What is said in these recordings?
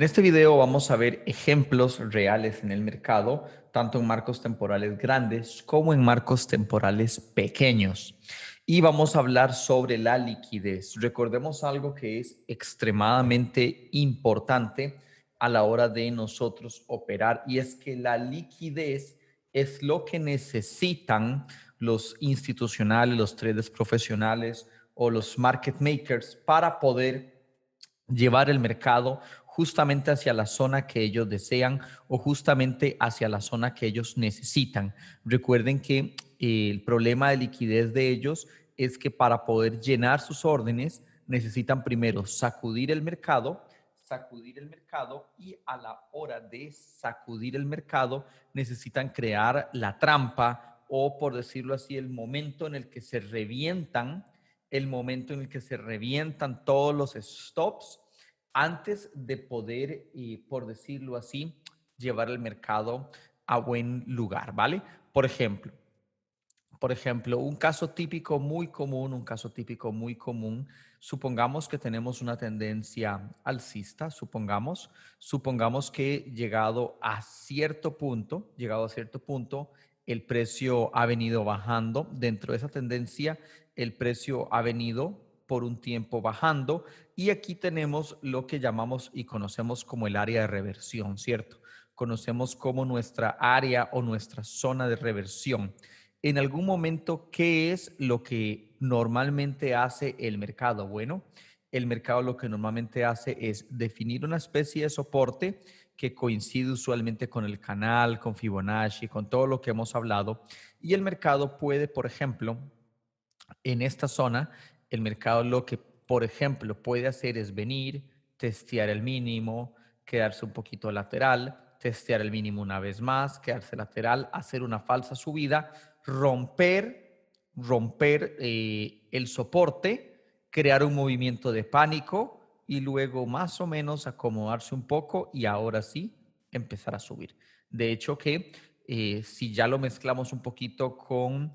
este video vamos a ver ejemplos reales en el mercado, tanto en marcos temporales grandes como en marcos temporales pequeños. Y vamos a hablar sobre la liquidez. Recordemos algo que es extremadamente importante a la hora de nosotros operar, y es que la liquidez es lo que necesitan los institucionales, los traders profesionales o los market makers para poder llevar el mercado justamente hacia la zona que ellos desean o justamente hacia la zona que ellos necesitan. Recuerden que el problema de liquidez de ellos es que para poder llenar sus órdenes necesitan primero sacudir el mercado, y a la hora de sacudir el mercado necesitan crear la trampa o, por decirlo así, el momento en el que se revientan todos los stops antes de poder, por decirlo así, llevar el mercado a buen lugar, ¿vale? Por ejemplo, un caso típico muy común, supongamos que tenemos una tendencia alcista, supongamos que llegado a cierto punto, el precio ha venido bajando. Dentro de esa tendencia, el precio ha venido por un tiempo bajando, y aquí tenemos lo que llamamos y conocemos como el área de reversión, ¿cierto? Conocemos como nuestra área o nuestra zona de reversión. En algún momento, ¿qué es lo que normalmente hace el mercado? Bueno, el mercado lo que normalmente hace es definir una especie de soporte que coincide usualmente con el canal, con Fibonacci, con todo lo que hemos hablado. Y el mercado puede, por ejemplo, en esta zona, el mercado lo que, por ejemplo, puede hacer es venir, testear el mínimo, quedarse un poquito lateral, testear el mínimo una vez más, quedarse lateral, hacer una falsa subida, romper el soporte, crear un movimiento de pánico y luego más o menos acomodarse un poco y ahora sí empezar a subir. De hecho que si ya lo mezclamos un poquito con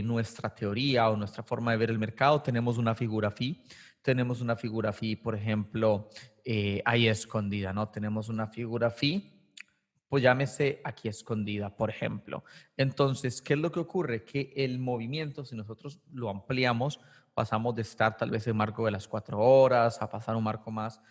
nuestra teoría o nuestra forma de ver el mercado, tenemos una figura phi. Por ejemplo, ahí escondida, ¿no? Tenemos una figura phi, pues llámese aquí escondida, por ejemplo. Entonces, ¿qué es lo que ocurre? Que el movimiento, si nosotros lo ampliamos, pasamos de estar tal vez en marco de las 4 horas a pasar a un marco más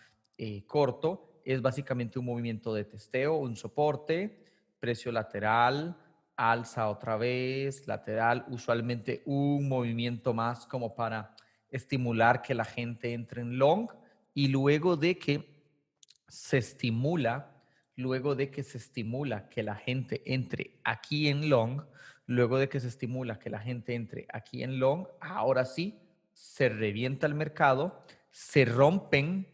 corto, es básicamente un movimiento de testeo, un soporte, precio lateral, alza otra vez, lateral, usualmente un movimiento más como para estimular que la gente entre en long, y luego de que se estimula que la gente entre aquí en long, ahora sí se revienta el mercado, se rompen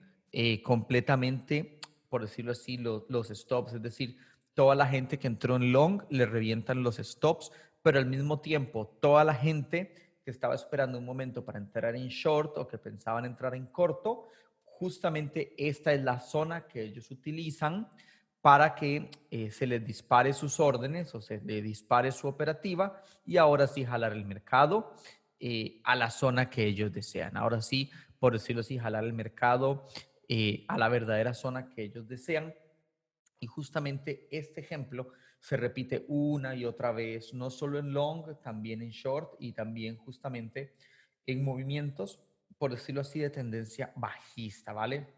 completamente, por decirlo así, los stops, es decir, toda la gente que entró en long le revientan los stops, pero al mismo tiempo toda la gente que estaba esperando un momento para entrar en short o que pensaban entrar en corto, justamente esta es la zona que ellos utilizan para que se les dispare sus órdenes o se les dispare su operativa, y ahora sí jalar el mercado a la zona que ellos desean. Ahora sí, por decirlo así, jalar el mercado a la verdadera zona que ellos desean. Y justamente este ejemplo se repite una y otra vez, no solo en long, también en short y también justamente en movimientos, por decirlo así, de tendencia bajista, ¿vale?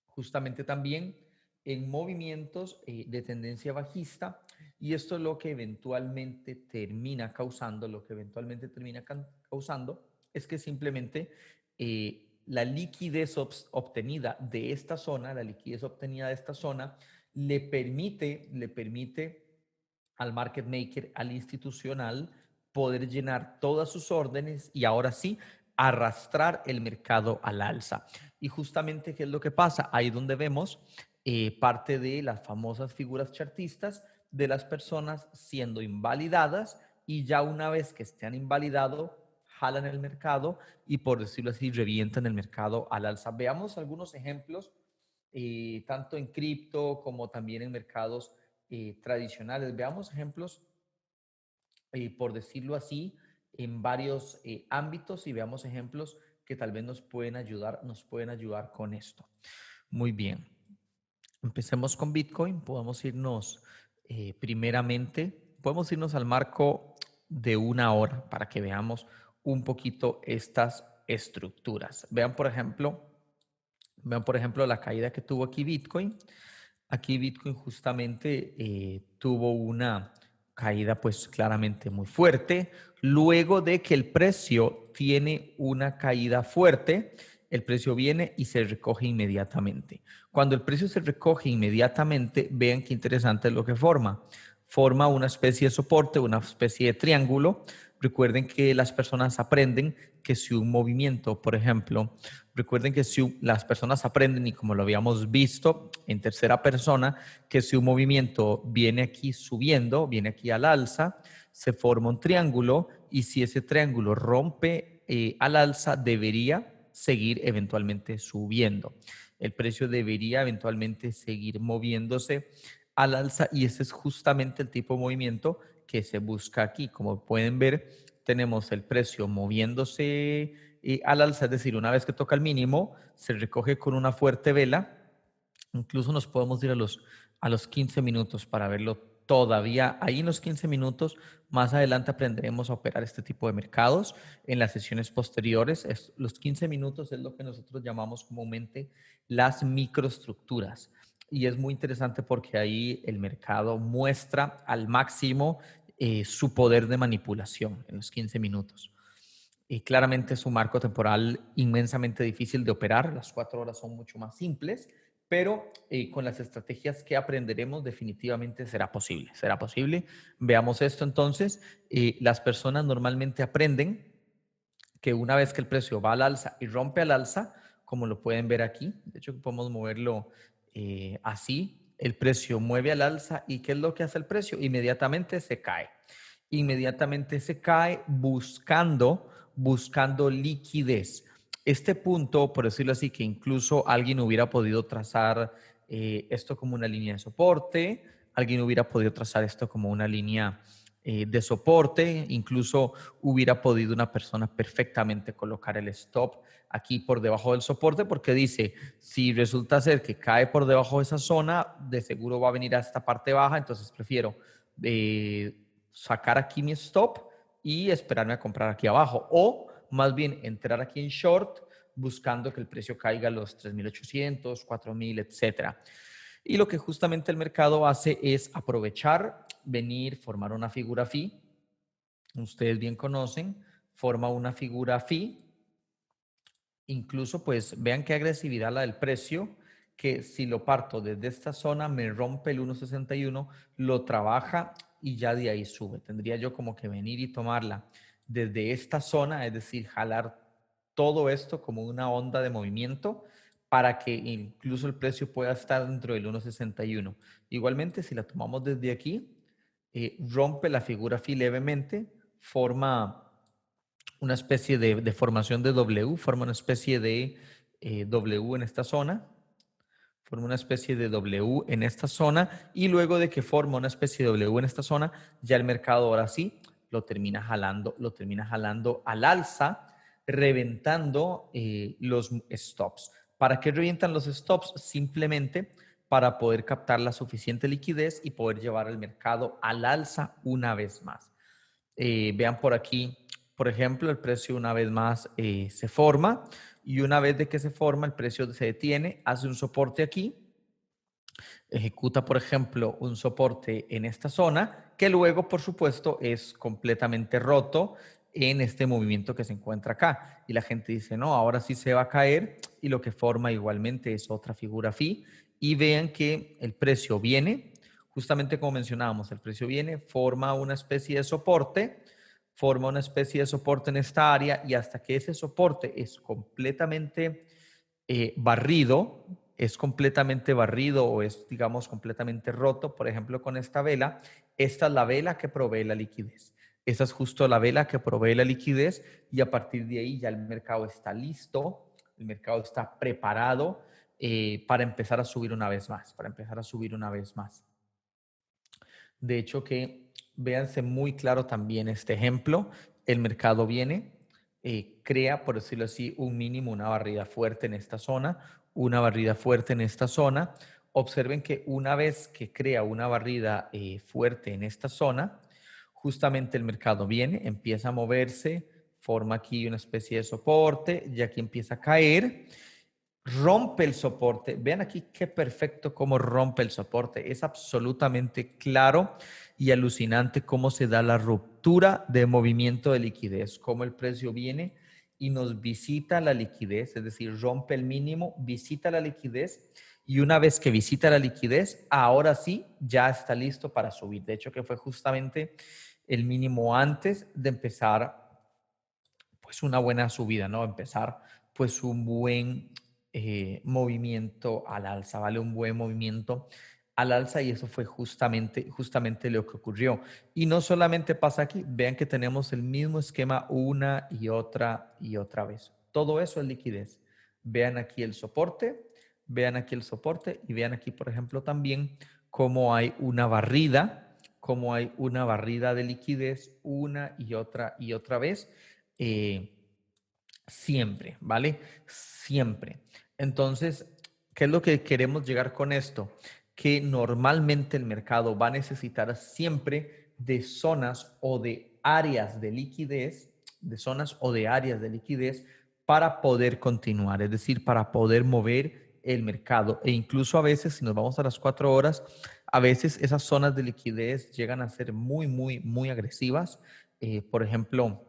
Justamente también en movimientos de tendencia bajista, y esto es lo que eventualmente termina causando es que simplemente la liquidez obtenida de esta zona le permite al market maker, al institucional, poder llenar todas sus órdenes y ahora sí arrastrar el mercado al alza. Y justamente, ¿qué es lo que pasa? Ahí donde vemos parte de las famosas figuras chartistas de las personas siendo invalidadas, y ya una vez que estén invalidado, jalan el mercado y, por decirlo así, revientan el mercado al alza. Veamos algunos ejemplos, tanto en cripto como también en mercados tradicionales. Veamos ejemplos, por decirlo así, en varios ámbitos, y veamos ejemplos que tal vez nos pueden ayudar con esto. Muy bien. Empecemos con Bitcoin. Podemos irnos al marco de una hora para que veamos un poquito estas estructuras. Vean, por ejemplo, la caída que tuvo aquí Bitcoin. Aquí Bitcoin justamente tuvo una caída pues claramente muy fuerte. Luego de que el precio tiene una caída fuerte, el precio viene y se recoge inmediatamente. Cuando el precio se recoge inmediatamente, vean qué interesante es lo que forma. Forma una especie de soporte, una especie de triángulo. Recuerden que las personas aprenden que si un movimiento, por ejemplo, recuerden que si las personas aprenden, y como lo habíamos visto en tercera persona, que si un movimiento viene aquí subiendo, viene aquí al alza, se forma un triángulo y si ese triángulo rompe al alza, debería seguir eventualmente subiendo. El precio debería eventualmente seguir moviéndose al alza y ese es justamente el tipo de movimiento que se busca aquí. Como pueden ver, tenemos el precio moviéndose al alza, es decir, una vez que toca el mínimo, se recoge con una fuerte vela. Incluso nos podemos ir a los 15 minutos para verlo todavía. Ahí en los 15 minutos, más adelante aprenderemos a operar este tipo de mercados en las sesiones posteriores. Los 15 minutos es lo que nosotros llamamos comúnmente las microestructuras. Y es muy interesante porque ahí el mercado muestra al máximo su poder de manipulación en los 15 minutos. Y claramente es un marco temporal inmensamente difícil de operar. Las 4 horas son mucho más simples, pero con las estrategias que aprenderemos definitivamente será posible. Será posible. Veamos esto entonces. Las personas normalmente aprenden que una vez que el precio va al alza y rompe al alza, como lo pueden ver aquí, de hecho podemos moverlo así, el precio mueve al alza y ¿qué es lo que hace el precio? Inmediatamente se cae. Inmediatamente se cae buscando liquidez. Este punto, por decirlo así, que incluso alguien hubiera podido trazar esto como una línea de soporte, alguien hubiera podido trazar esto como una línea de soporte, incluso hubiera podido una persona perfectamente colocar el stop aquí por debajo del soporte porque dice, si resulta ser que cae por debajo de esa zona, de seguro va a venir a esta parte baja, entonces prefiero sacar aquí mi stop y esperarme a comprar aquí abajo o más bien entrar aquí en short buscando que el precio caiga a los 3.800, 4.000, etcétera. Y lo que justamente el mercado hace es aprovechar, venir, formar una figura phi. Ustedes bien conocen, forma una figura phi. Incluso, pues, vean qué agresividad la del precio, que si lo parto desde esta zona, me rompe el 1.61, lo trabaja y ya de ahí sube. Tendría yo como que venir y tomarla desde esta zona, es decir, jalar todo esto como una onda de movimiento para que incluso el precio pueda estar dentro del 1.61. Igualmente, si la tomamos desde aquí, rompe la figura phi levemente, forma una especie de formación de W, forma una especie de W en esta zona, forma una especie de W en esta zona y luego de que forma una especie de W en esta zona, ya el mercado ahora sí lo termina jalando al alza, reventando los stops. ¿Para qué revientan los stops? Simplemente para poder captar la suficiente liquidez y poder llevar el mercado al alza una vez más. Vean por aquí, por ejemplo, el precio una vez más se forma y una vez de que se forma, el precio se detiene, hace un soporte aquí, ejecuta, por ejemplo, un soporte en esta zona, que luego, por supuesto, es completamente roto en este movimiento que se encuentra acá. Y la gente dice, no, ahora sí se va a caer y lo que forma igualmente es otra figura phi. Y vean que el precio viene, justamente como mencionábamos, el precio viene, forma una especie de soporte, en esta área y hasta que ese soporte es completamente barrido, o es, digamos, completamente roto, por ejemplo, con esta vela, esta es la vela que provee la liquidez. Esta es justo la vela que provee la liquidez y a partir de ahí ya el mercado está listo, el mercado está preparado para empezar a subir una vez más, De hecho que véanse muy claro también este ejemplo, el mercado viene, crea, por decirlo así, un mínimo, una barrida fuerte en esta zona, observen que una vez que crea una barrida fuerte en esta zona, justamente el mercado viene, empieza a moverse, forma aquí una especie de soporte y aquí empieza a caer, rompe el soporte. Vean aquí qué perfecto cómo rompe el soporte. Es absolutamente claro y alucinante cómo se da la ruptura de movimiento de liquidez, cómo el precio viene y nos visita la liquidez, es decir, rompe el mínimo, visita la liquidez y una vez que visita la liquidez, ahora sí ya está listo para subir. De hecho, que fue justamente el mínimo antes de empezar pues una buena subida, ¿no? Empezar pues un buen movimiento al alza, ¿vale? Un buen movimiento al alza y eso fue justamente lo que ocurrió. Y no solamente pasa aquí, vean que tenemos el mismo esquema una y otra vez. Todo eso es liquidez. Vean aquí el soporte, vean aquí el soporte y vean aquí, por ejemplo, también cómo hay una barrida, cómo hay una barrida de liquidez una y otra vez. eh, Siempre, ¿vale? Siempre. Entonces, ¿qué es lo que queremos llegar con esto? Que normalmente el mercado va a necesitar siempre de zonas o de áreas de liquidez, de zonas o de áreas de liquidez para poder continuar, es decir, para poder mover el mercado. E incluso a veces, si nos vamos a las 4 horas, a veces esas zonas de liquidez llegan a ser muy agresivas. Por ejemplo,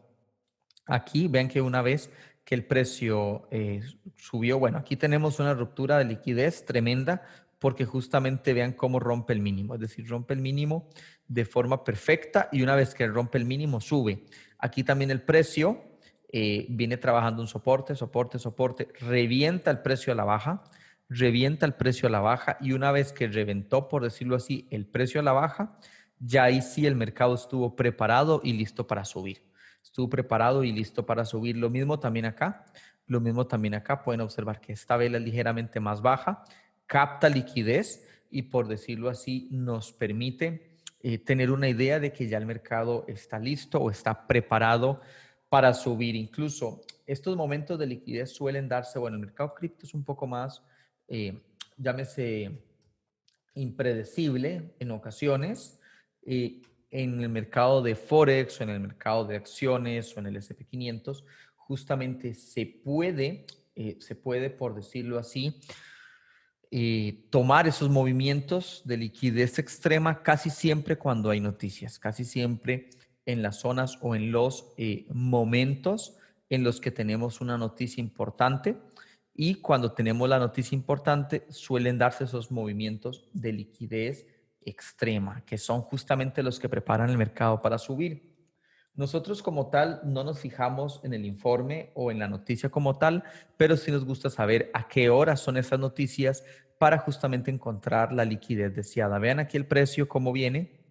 aquí vean que una vez que el precio subió, bueno, aquí tenemos una ruptura de liquidez tremenda porque justamente vean cómo rompe el mínimo, es decir, rompe el mínimo de forma perfecta y una vez que rompe el mínimo sube. Aquí también el precio viene trabajando un soporte, revienta el precio a la baja, revienta el precio a la baja y una vez que reventó, por decirlo así, el precio a la baja, ya ahí sí el mercado estuvo preparado y listo para subir. Estuvo preparado y listo para subir. Lo mismo también acá. Lo mismo también acá. Pueden observar que esta vela es ligeramente más baja, capta liquidez y por decirlo así nos permite tener una idea de que ya el mercado está listo o está preparado para subir. Incluso estos momentos de liquidez suelen darse, bueno, el mercado cripto es un poco más, llámese, impredecible en ocasiones. En el mercado de Forex o en el mercado de acciones o en el SP 500, justamente se puede, por decirlo así, tomar esos movimientos de liquidez extrema casi siempre cuando hay noticias, casi siempre en las zonas o en los momentos en los que tenemos una noticia importante y cuando tenemos la noticia importante suelen darse esos movimientos de liquidez extrema, que son justamente los que preparan el mercado para subir. Nosotros como tal no nos fijamos en el informe o en la noticia como tal, pero sí nos gusta saber a qué horas son esas noticias para justamente encontrar la liquidez deseada. Vean aquí el precio, cómo viene,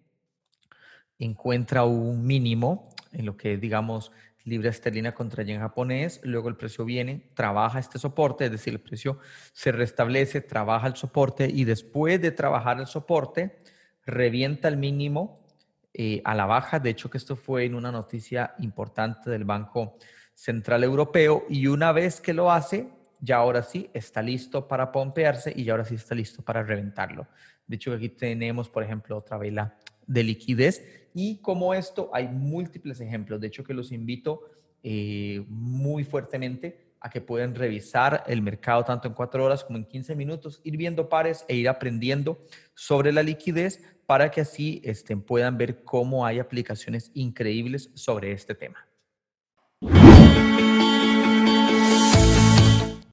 encuentra un mínimo en lo que es, digamos, libra esterlina contra yen japonés, luego el precio viene, trabaja este soporte, es decir, el precio se restablece, trabaja el soporte y después de trabajar el soporte, revienta el mínimo a la baja. De hecho, que esto fue en una noticia importante del Banco Central Europeo y una vez que lo hace, ya ahora sí está listo para pompearse y ya ahora sí está listo para reventarlo. De hecho, aquí tenemos, por ejemplo, otra vela de liquidez y como esto hay múltiples ejemplos. De hecho, que los invito muy fuertemente a que puedan revisar el mercado tanto en 4 horas como en 15 minutos, ir viendo pares e ir aprendiendo sobre la liquidez para que así puedan ver cómo hay aplicaciones increíbles sobre este tema.